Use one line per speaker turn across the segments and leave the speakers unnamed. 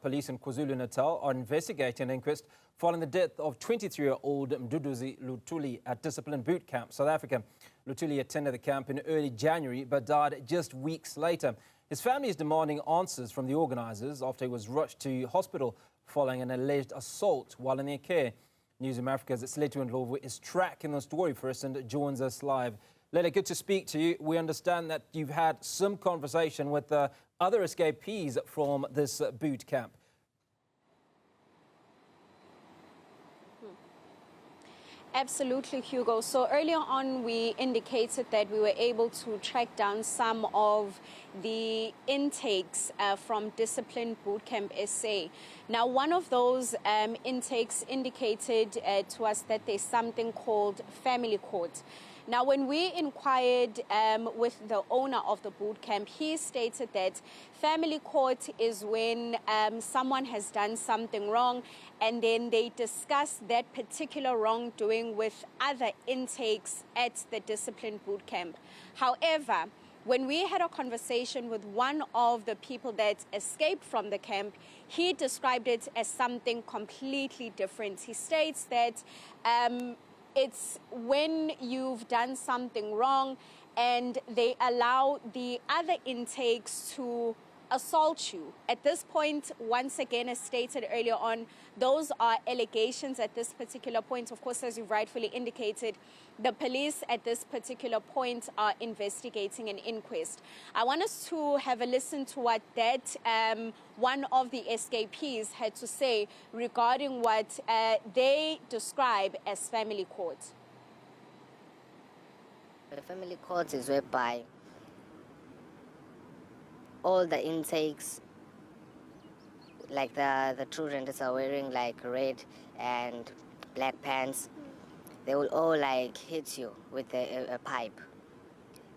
Police in KwaZulu-Natal are investigating an inquest following the death of 23-year-old Mduduzi Luthuli at Discipline Bootcamp, South Africa. Luthuli attended the camp in early January but died just weeks later. His family is demanding answers from the organisers after he was rushed to hospital following an alleged assault while in their care. Newzroom Afrika's Silethiwe Ndlovu is tracking the story for us and joins us live. Leda, good to speak to you. We understand that you've had some conversation with other escapees from this boot camp.
Absolutely, Hugo. So earlier on, we indicated that we were able to track down some of the intakes from Discipline Bootcamp SA. Now, one of those intakes indicated to us that there's something called family court. Now, when we inquired with the owner of the boot camp, he stated that family court is when someone has done something wrong and then they discuss that particular wrongdoing with other intakes at the discipline boot camp. However, when we had a conversation with one of the people that escaped from the camp, he described it as something completely different. He states that it's when you've done something wrong and they allow the other intakes to assault you. At this point, once again, as stated earlier on, those are allegations at this particular point. Of course, as you've rightfully indicated, the police at this particular point are investigating an inquest. I want us to have a listen to what that one of the escapees had to say regarding what they describe as family court.
The family court is whereby all the intakes, like the children that are wearing like red and black pants, they will all like hit you with a pipe.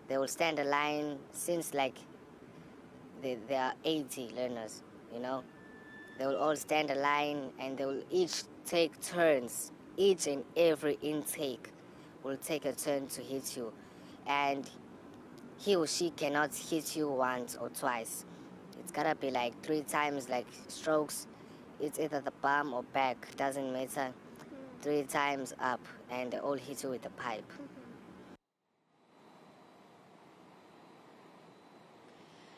They will stand a line since like there are 80 learners, you know. They will all stand a line and they will each take turns. Each and every intake will take a turn to hit you. And he or she cannot hit you once or twice. It's gotta be like 3 times, like strokes. It's either the bum or back, doesn't matter. 3 times up, and they all hit you with a pipe.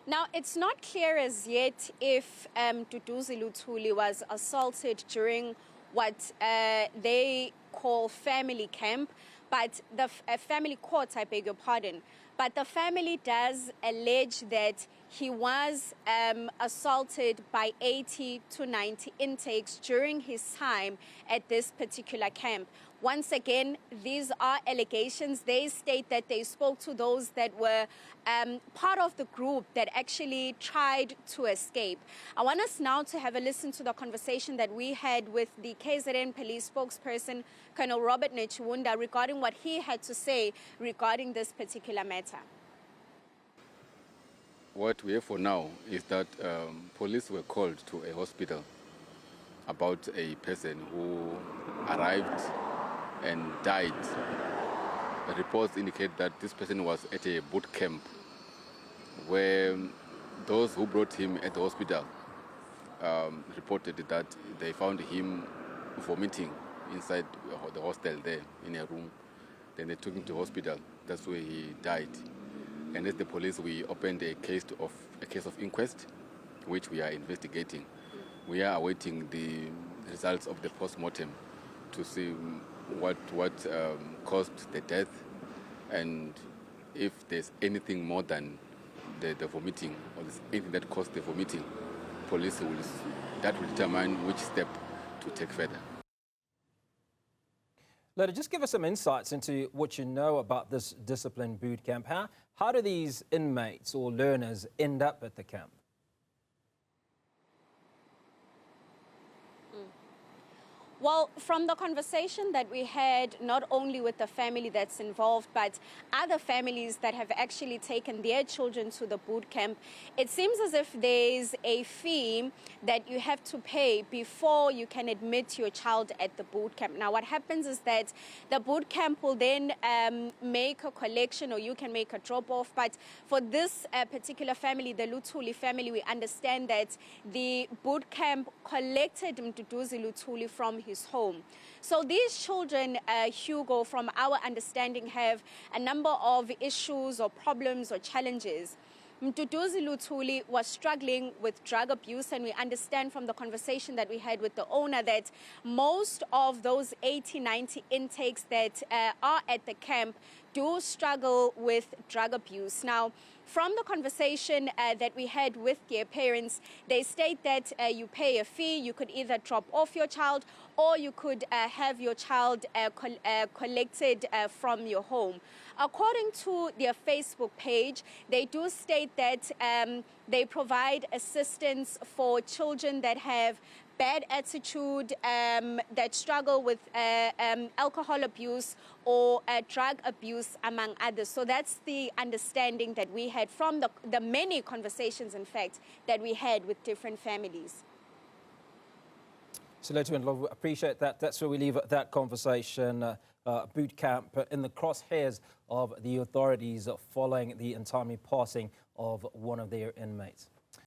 Now, it's not clear as yet if Mduduzi Luthuli was assaulted during what they call family camp, but the family court, I beg your pardon. But the family does allege that he was assaulted by 80 to 90 intakes during his time at this particular camp. Once again, these are allegations. They state that they spoke to those that were part of the group that actually tried to escape. I want us now to have a listen to the conversation that we had with the KZN police spokesperson, Colonel Robert Nechunda, regarding what he had to say regarding this particular matter.
What we have for now is that police were called to a hospital about a person who arrived and died. The reports indicate that this person was at a boot camp where those who brought him at the hospital reported that they found him vomiting inside the hostel there in a room. Then they took him to hospital. That's where he died. And as the police, we opened a case of inquest, which we are investigating. We are awaiting the results of the post-mortem to see what caused the death, and if there's anything more than the vomiting, or there's anything that caused the vomiting, police will determine which step to take further.
Leda, just give us some insights into what you know about this discipline boot camp. How do these inmates or learners end up at the camp?
Well, from the conversation that we had, not only with the family that's involved, but other families that have actually taken their children to the boot camp, it seems as if there's a fee that you have to pay before you can admit your child at the boot camp. Now, what happens is that the boot camp will then make a collection, or you can make a drop-off. But for this particular family, the Luthuli family, we understand that the boot camp collected Mduduzi Luthuli from his home. So these children, Hugo, from our understanding, have a number of issues or problems or challenges. Mduduzi Luthuli was struggling with drug abuse, and we understand from the conversation that we had with the owner that most of those 80, 90 intakes that are at the camp do struggle with drug abuse. Now, from the conversation that we had with their parents, they state that you pay a fee. You could either drop off your child, or you could have your child collected from your home. According to their Facebook page, they do state that they provide assistance for children that have bad attitude, that struggle with alcohol abuse or drug abuse, among others. So that's the understanding that we had from the many conversations, in fact, that we had with different families.
Silethiwe Ndlovu, appreciate that. That's where we leave that conversation. Boot camp in the crosshairs of the authorities following the untimely passing of one of their inmates.